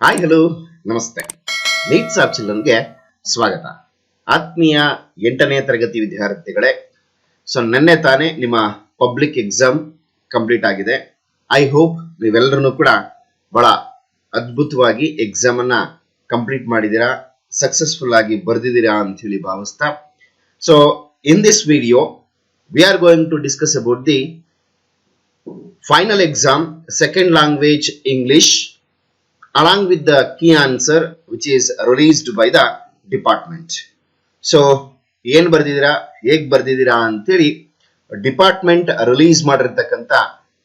Hi hello ನಮಸ್ತೆ. Nits of ಚಿಲ್ಡ್ರನ್ಗೆ ಸ್ವಾಗತ. ಆತ್ಮೀಯ 8ನೇ ತರಗತಿ ವಿದ್ಯಾರ್ಥಿಗಳೇ, ಸೊ ನಿನ್ನೆ ತಾನೇ ನಿಮ್ಮ ಪಬ್ಲಿಕ್ ಎಕ್ಸಾಮ್ ಕಂಪ್ಲೀಟ್ ಆಗಿದೆ. ಐ ಹೋಪ್ ನೀವೆಲ್ಲರೂ ಕೂಡ ಬಹಳ ಅದ್ಭುತವಾಗಿ ಎಕ್ಸಾಮ್ ಅನ್ನ ಕಂಪ್ಲೀಟ್ ಮಾಡಿದ್ದೀರಾ, ಸಕ್ಸಸ್ಫುಲ್ ಆಗಿ ಬರೆದಿದ್ದೀರಾ ಅಂತ ಹೇಳಿ ಭಾವಿಸ್ತಾ, so in this video we are going to discuss about the final exam second language English along with the key answer which is released by the department. So ಏನು ಬರ್ದಿದ್ದೀರಾ, ಹೇಗೆ ಬರ್ದಿದ್ದೀರಾ ಅಂತೇಳಿ department release ಮಾಡಿರ್ತಕ್ಕಂಥ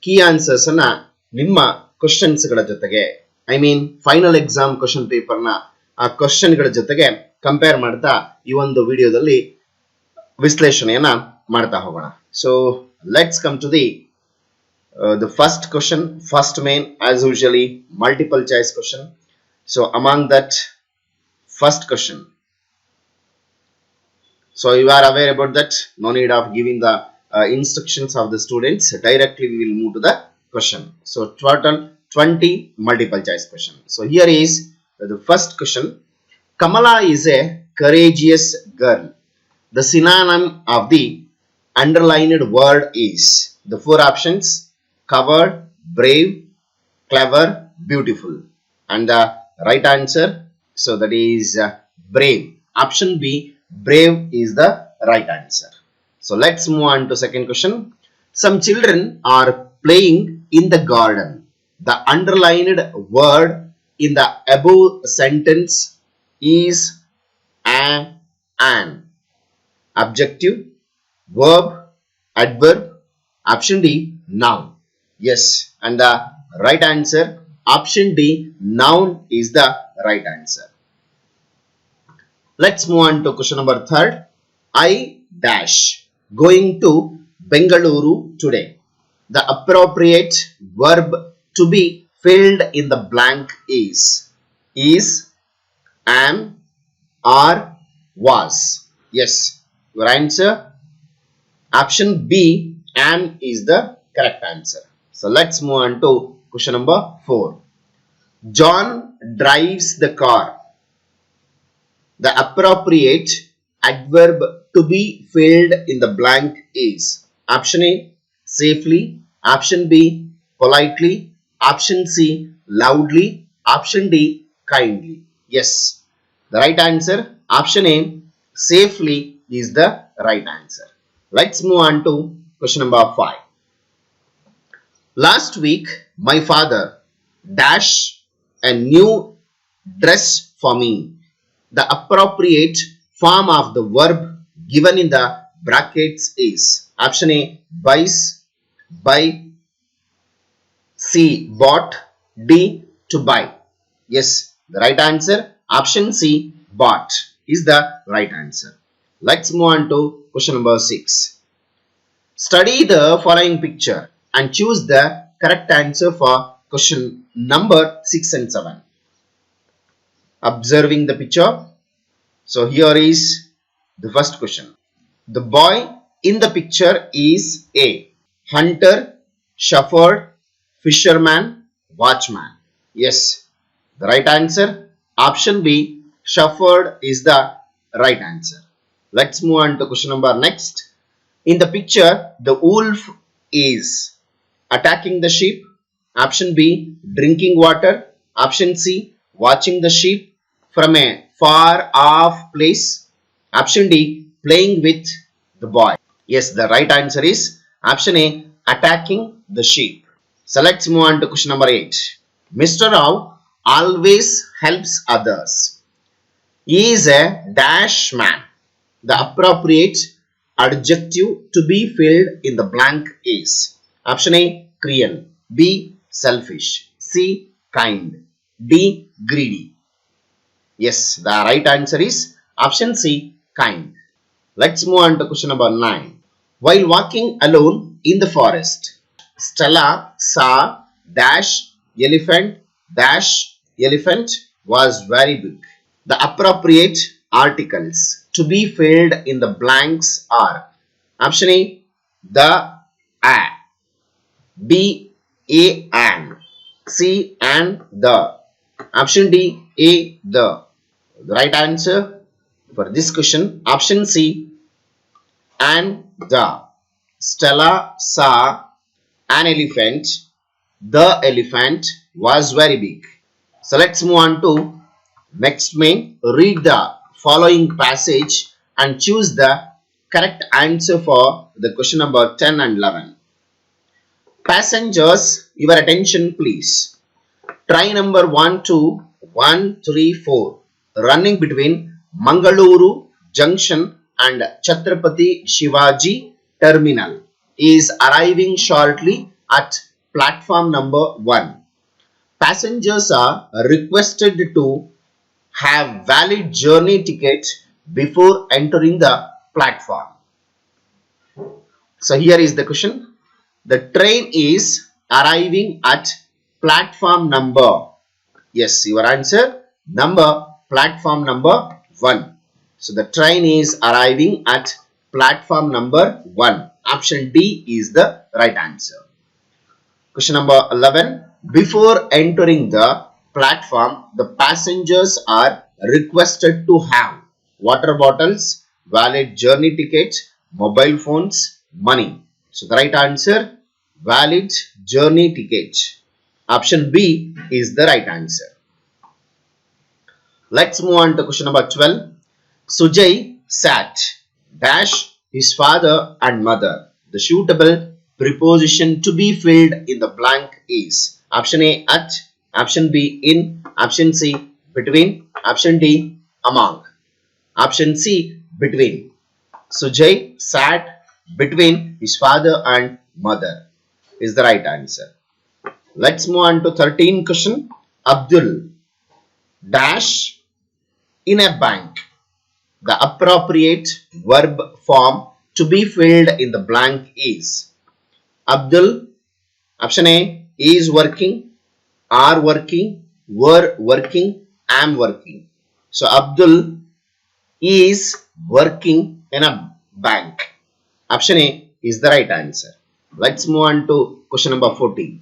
key answers ಅನ್ನ ನಿಮ್ಮ questions ಗಳ ಜೊತೆಗೆ, I mean final exam question paper ನ ಆ ಕ್ವಶನ್ ಗಳ ಜೊತೆಗೆ ಕಂಪೇರ್ ಮಾಡ್ತಾ ಈ ಒಂದು ವಿಡಿಯೋದಲ್ಲಿ ವಿಶ್ಲೇಷಣೆಯನ್ನ ಮಾಡ್ತಾ ಹೋಗೋಣ. So let's come to the first question, first main as usually multiple choice question. So among that first question, so you are aware about that, no need of giving the instructions of the students, directly we will move to the question. So total 20 multiple choice question. So here is the first question. Kamala is a courageous girl. The synonym of the underlined word is, the four options: covered, brave, clever, beautiful. And the right answer, so that is brave. Option B, brave is the right answer. So let's move on to second question. Some children are playing in the garden. The underlined word in the above sentence is an. Adjective, verb, adverb. Option D, noun. Yes, and the right answer, option D, noun is the right answer. Let's move on to question number third. I dash going to Bengaluru today. The appropriate verb to be filled in the blank is, am, are, was. Yes, your answer, option B, am is the correct answer. So let's move on to question number 4. John drives the car. The appropriate adverb to be filled in the blank is, option A, safely, option B, politely, option C, loudly, option D, kindly. Yes, the right answer, option A, safely is the right answer. Let's move on to question number 5. Last week, my father dashed a new dress for me. The appropriate form of the verb given in the brackets is, option A, buys, buy, C, bought, D, to buy. Yes, the right answer, option C, bought is the right answer. Let's move on to question number 6. Study the following picture and choose the correct answer for question number 6 and 7. Observing the picture. So here is the first question. The boy in the picture is A, hunter, shepherd, fisherman, watchman. Yes, the right answer, option B, shepherd is the right answer. Let's move on to question number next. In the picture, the wolf is attacking the sheep, option B, drinking water, option C, watching the sheep from a far off place, option D, playing with the boy. Yes, the right answer is option A, attacking the sheep. So let's move on to question number 8. Mr. Rao always helps others. He is a dash man. The appropriate adjective to be filled in the blank is, option A, cruel, B, selfish, C, kind, D, greedy. Yes, the right answer is option C, kind. Let's move on to question number 9. While walking alone in the forest, Stella saw dash elephant was very big. The appropriate articles to be filled in the blanks are, option A, the, a, B, a and, C, and the, Option D, A, the. The right answer for this question, option C, and the. Stella saw an elephant. The elephant was very big. So let's move on to next main. Read the following passage and choose the correct answer for the question number 10 and 11. Passengers, your attention please. Train number 12134 running between Mangaluru Junction and Chhatrapati Shivaji Terminal is arriving shortly at platform number 1. Passengers are requested to have valid journey ticket before entering the platform. So here is the question. The train is arriving at platform number. Yes, your answer platform number 1. So the train is arriving at platform number 1. Option D is the right answer. Question number 11. Before entering the platform, the passengers are requested to have water bottles, valid journey tickets, mobile phones, money. So the right answer, valid journey ticket. Option B is the right answer. Let's move on to question number 12. Sujay sat dash his father and mother. The suitable preposition to be filled in the blank is option A, at, option B, in, option C, between, option D, among, option C, between. Sujay sat between his father and mother is the right answer. Let's move on to 13 question. Abdul dash in a bank. The appropriate verb form to be filled in the blank is Abdul, option A, is working, are working, were working, am working. So Abdul is working in a bank. Option A is the right answer. Let's move on to question number 14.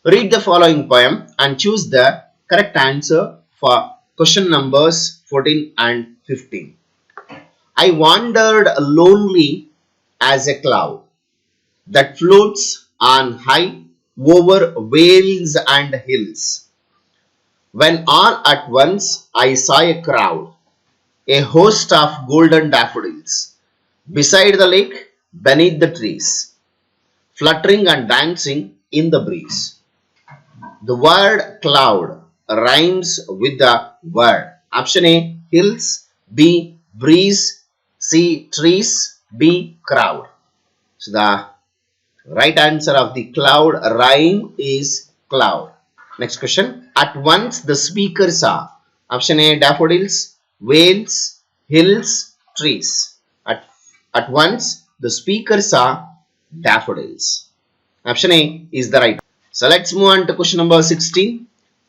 Read the following poem and choose the correct answer for question numbers 14 and 15. I wandered lonely as a cloud that floats on high over vales and hills. When all at once I saw a crowd, a host of golden daffodils, beside the lake, beneath the trees, fluttering and dancing in the breeze. The word cloud rhymes with the word option A, hills, B, breeze, C, trees, D, crowd. So the right answer of the cloud rhyme is cloud. Next question. At once the speaker saw option A, daffodils, vales, hills, trees. At once the speaker saw daffodils. Option A is the right. So let's move on to question number 16.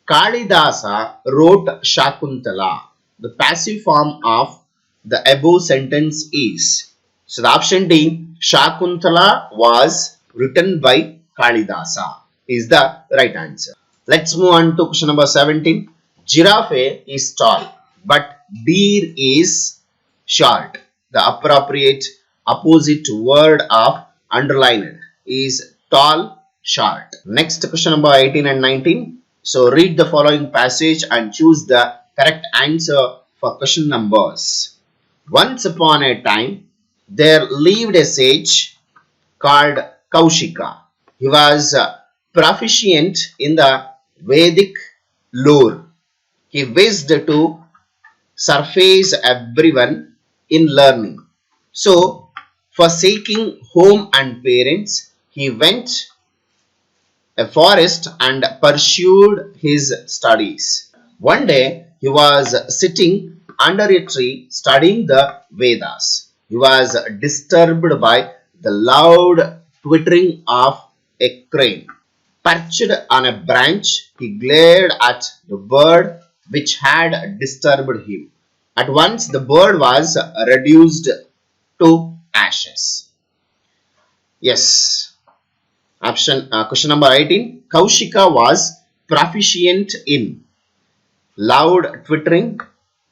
Kalidasa wrote Shakuntala. The passive form of the above sentence is. So the option D, Shakuntala was written by Kalidasa is the right answer. Let's move on to question number 17. Giraffe is tall, but deer is short. The appropriate opposite word of underlined is tall, short. Next question number 18 and 19. So read the following passage and choose the correct answer for question numbers. Once upon a time, there lived a sage called Kaushika. He was proficient in the Vedic lore. He wished to surface everyone in learning. So, forsaking home and parents, he went a forest and pursued his studies. One day, he was sitting under a tree studying the Vedas. He was disturbed by the loud twittering of a crane. Perched on a branch, he glared at the bird which had disturbed him. At once, the bird was reduced to ashes. Yes. Question number 18. Kaushika was proficient in, loud twittering,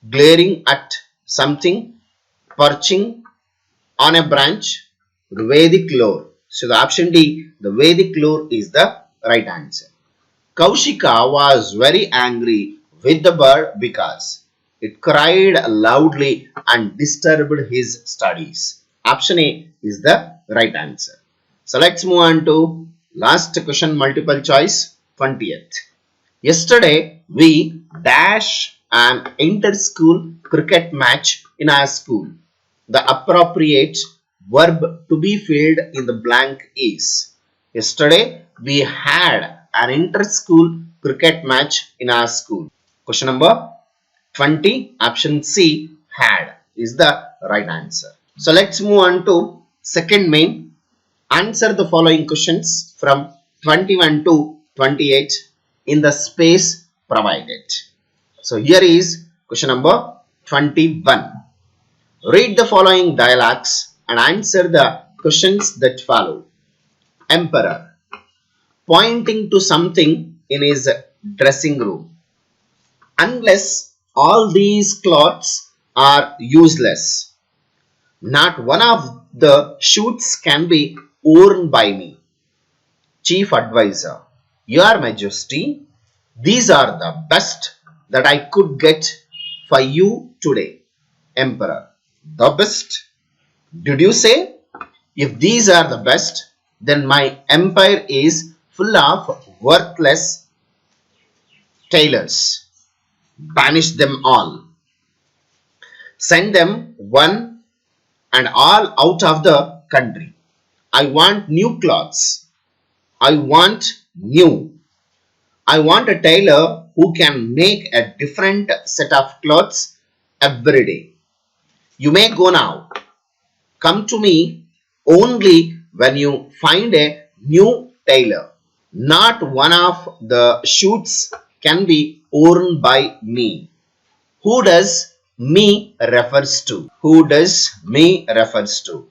glaring at something, perching on a branch, the Vedic lore. So the option D, the Vedic lore is the right answer. Kaushika was very angry with the bird because it cried loudly and disturbed his studies. Option A is the right answer. So let's move on to last question, multiple choice, 20th. Yesterday we dash an inter-school cricket match in our school. The appropriate verb to be filled in the blank is. Yesterday we had an inter-school cricket match in our school. Question number 20, option C, had, is the right answer. So let's move on to second main. Answer the following questions from 21 to 28 in the space provided. So here is question number 21. Read the following dialogues and answer the questions that follow. Emperor, pointing to something in his dressing room. Unless all these clothes are useless, not one of the suits can be worn by me. Chief Advisor, Your Majesty, these are the best that I could get for you today. Emperor, the best? Did you say? If these are the best, then my empire is full of worthless tailors. Banish them all. Send them one and all out of the country. I want new clothes. I want a tailor who can make a different set of clothes every day. You may go now. Come to me only when you find a new tailor. Not one of the suits can be worn by me. Who does me refers to? Who does me refers to?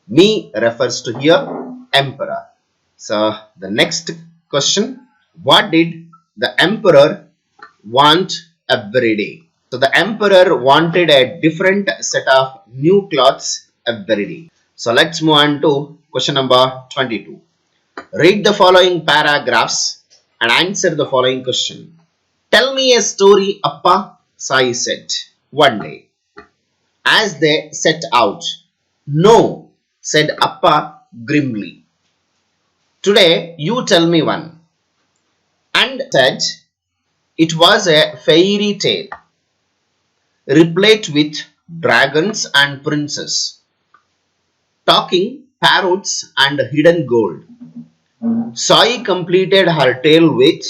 Me refers to here emperor. So the next question, what did the emperor want every day? So the emperor wanted a different set of new clothes every day. So let's move on to question number 22. Read the following paragraphs and answer the following question. Tell me a story, Appa, Sai said one day as they set out. No, said Appa grimly. Today you tell me one. And said it was a fairy tale, replete with dragons and princes, talking parrots and hidden gold. Sai completed her tale with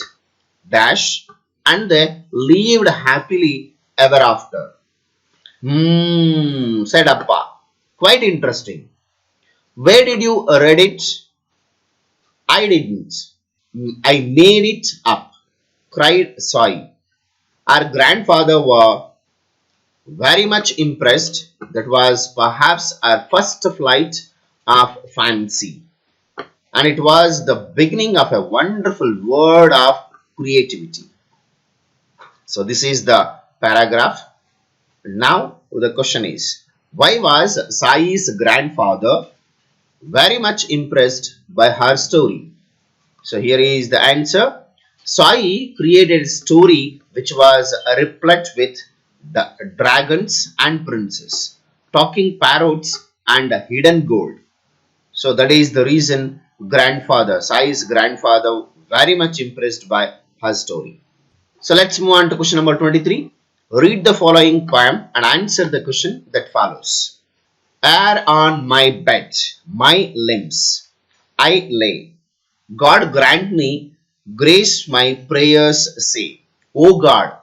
dash and they lived happily ever after. Said Appa. Quite interesting. Where did you read it? I didn't. I made it up, cried Sai. Our grandfather was very much impressed. That was perhaps our first flight of fancy. And it was the beginning of a wonderful word of creativity. So this is the paragraph. Now the question is, why was Sai's grandfather very much impressed by her story? So here is the answer. Sai created a story which was replete with the dragons and princes, talking parrots and hidden gold. So that is the reason Sai's grandfather very much impressed by her story. So let's move on to question number 23. Read the following poem and answer the question that follows. Ere on my bed, my limbs I lay. God grant me grace my prayers say. O God,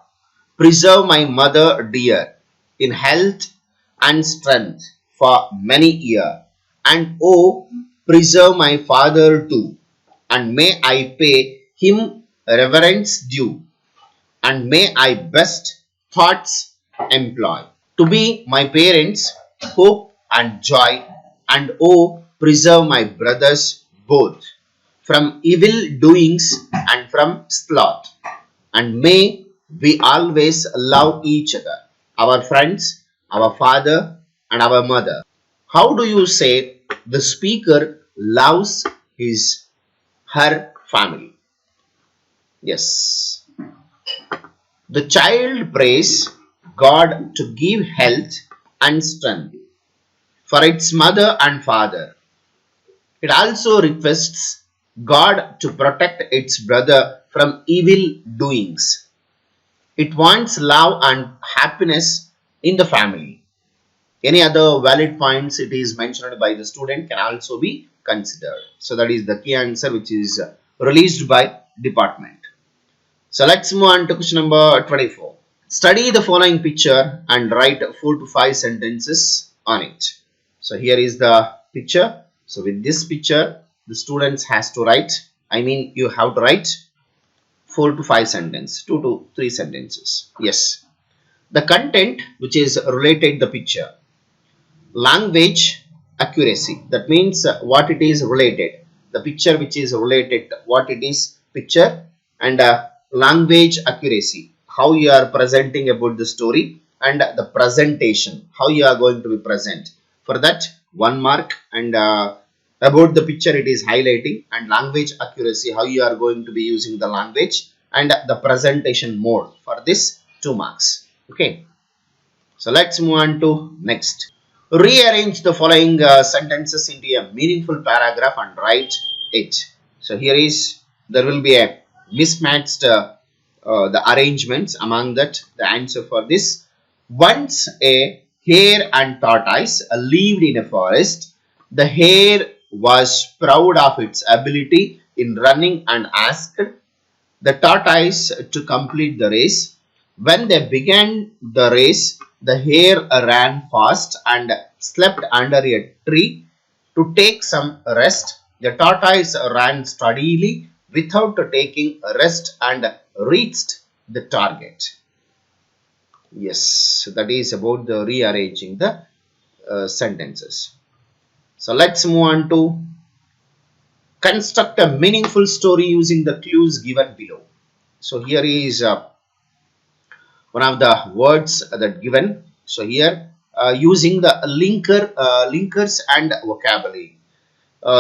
preserve my mother dear in health and strength for many years. And O preserve my father too. And may I pay him reverence due. And may I best thoughts employ. To be my parents' hope and joy. And O preserve my brothers both from evil doings and from sloth. and may we always love each other, our friends, our father, and our mother. How do you say the speaker loves his her family? Yes. The child prays God to give health and strength for its mother and father. It also requests God to protect its brother from evil doings. It wants love and happiness in the family. Any other valid points it is mentioned by the student can also be considered. So that is the key answer which is released by department. So let's move on to question number 24. Study the following picture and write 4 to 5 sentences on it. So here is the picture. So with this picture, the students has to write, you have to write 4 to 5 sentences, 2 to 3 sentences. Yes. The content which is related the picture. Language accuracy. That means what it is related. The picture which is related, what it is picture, and language accuracy. How you are presenting about the story, and the presentation. How you are going to be present. For that 1 mark, and about the picture it is highlighting, and language accuracy, how you are going to be using the language, and the presentation mode, for this 2 marks. Okay. So let's move on to next. Rearrange the following sentences into a meaningful paragraph and write it. So here is, there will be a mismatched the arrangements among that. The answer for this: once a hare and tortoise lived in a forest. The hare was proud of its ability in running and asked the tortoise to complete the race. When they began the race, the hare ran fast and slept under a tree to take some rest. The tortoise ran steadily without taking a rest and reached the target. Yes, so that is about the rearranging the sentences. So let's move on to construct a meaningful story using the clues given below. So here is one of the words that given. So here using the linkers and vocabulary.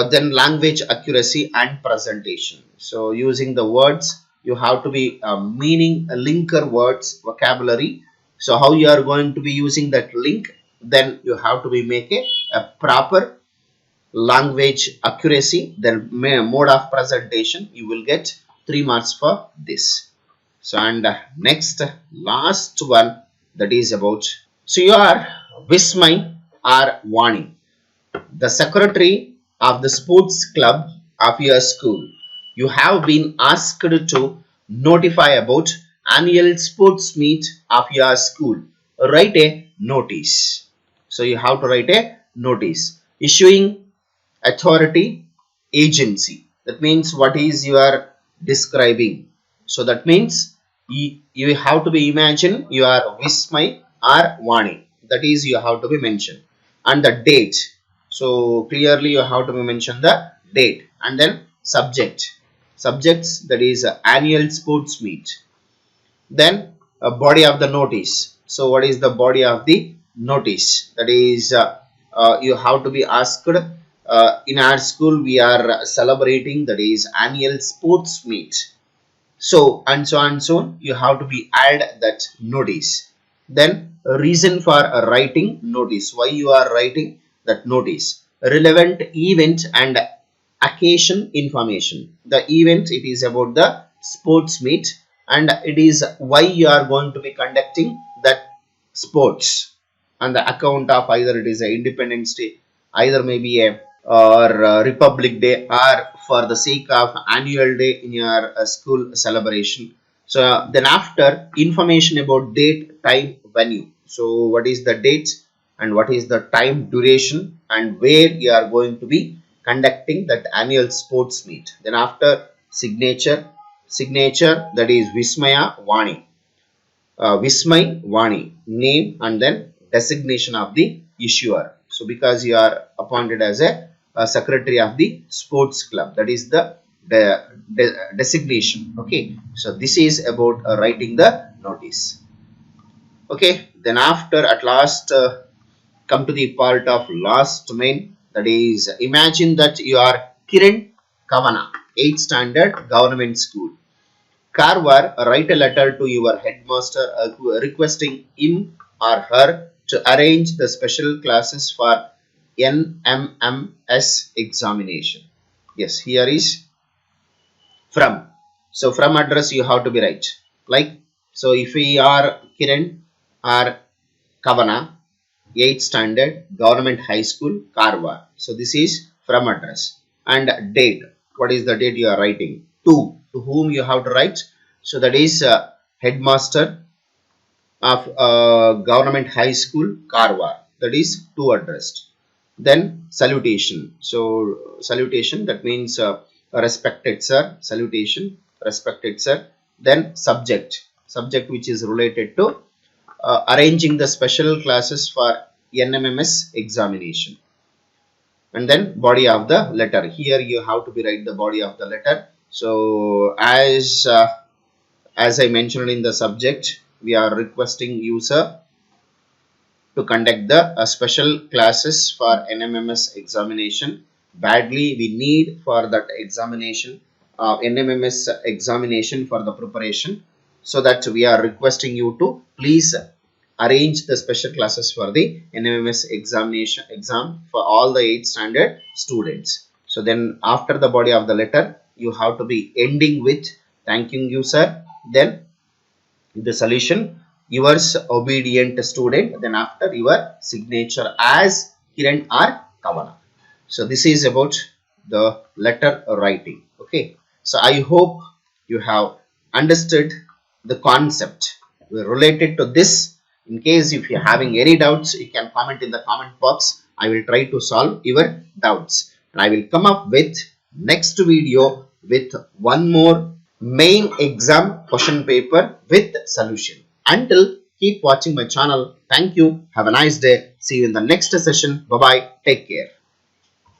Then language accuracy and presentation. So using the words, you have to be meaning linker words, vocabulary. So how you are going to be using that link, then you have to be make a proper language accuracy, then mode of presentation. You will get 3 marks for this. So and next last one, that is about, so you are Vismay or Vani, the secretary of the sports club of your school. You have been asked to notify about annual sports meet of your school. Write a notice. So you have to write a notice. Issuing authority, agency. That means what is you are describing. So that means you have to be imagine you are Vismay or Vani. That is you have to be mentioned. And the date. So clearly you have to be mention the date. And then subject. Subjects, that is annual sports meet. Then a body of the notice. So what is the body of the notice? That is you have to be asked, in our school we are celebrating, that is annual sports meet. So and so and so, you have to be add that notice. Then reason for writing notice, why you are writing that notice. Relevant event and occasion information. The event, it is about the sports meet, and it is why you are going to be conducting that sports, and the account of either it is a Independence Day, either maybe a or Republic Day, or for the sake of annual day in your school celebration. So then after, information about date, time, venue. So what is the date and what is the time duration and where you are going to be conducting that annual sports meet. Then after, signature, that is Vismaya Vani. Vismay Vani, name and then designation of the issuer. So because you are appointed as a secretary of the sports club, that is the designation. Okay, so this is about writing the notice. Okay, then after at last come to the part of last domain, that is imagine that you are Kiran Kavana, 8th standard government school. Karwar, write a letter to your headmaster requesting him or her to arrange the special classes for NMMS examination. Yes, here is from. So from address you have to be right. Like, so if we are Kiran or Kavana, 8th standard government high school, Karwar. So this is from address. And date. What is the date you are writing? To whom you have to write? So that is headmaster of government high school, Karwar. That is to addressed. Then salutation. So salutation, that means respected sir. Salutation, respected sir. Then subject. Subject which is related to arranging the special classes for NMMS examination. And then body of the letter. Here you have to be write the body of the letter. So as I mentioned in the subject, we are requesting user to conduct the special classes for NMMS examination. Badly we need for that examination, NMMS examination for the preparation. So that we are requesting you to please arrange the special classes for the NMMS exam for all the 8th standard students. So then after the body of the letter, you have to be ending with thanking you sir. Then the solution, yours obedient student. Then after your signature as Kiran or Kavana. So this is about the letter writing. Okay. So I hope you have understood the concept related to this. In case if you're having any doubts, you can comment in the comment box. I will try to solve your doubts. And I will come up with next video with one more main exam question paper with solution. Until, keep watching my channel. Thank you. Have a nice day. See you in the next session. Bye bye. Take care.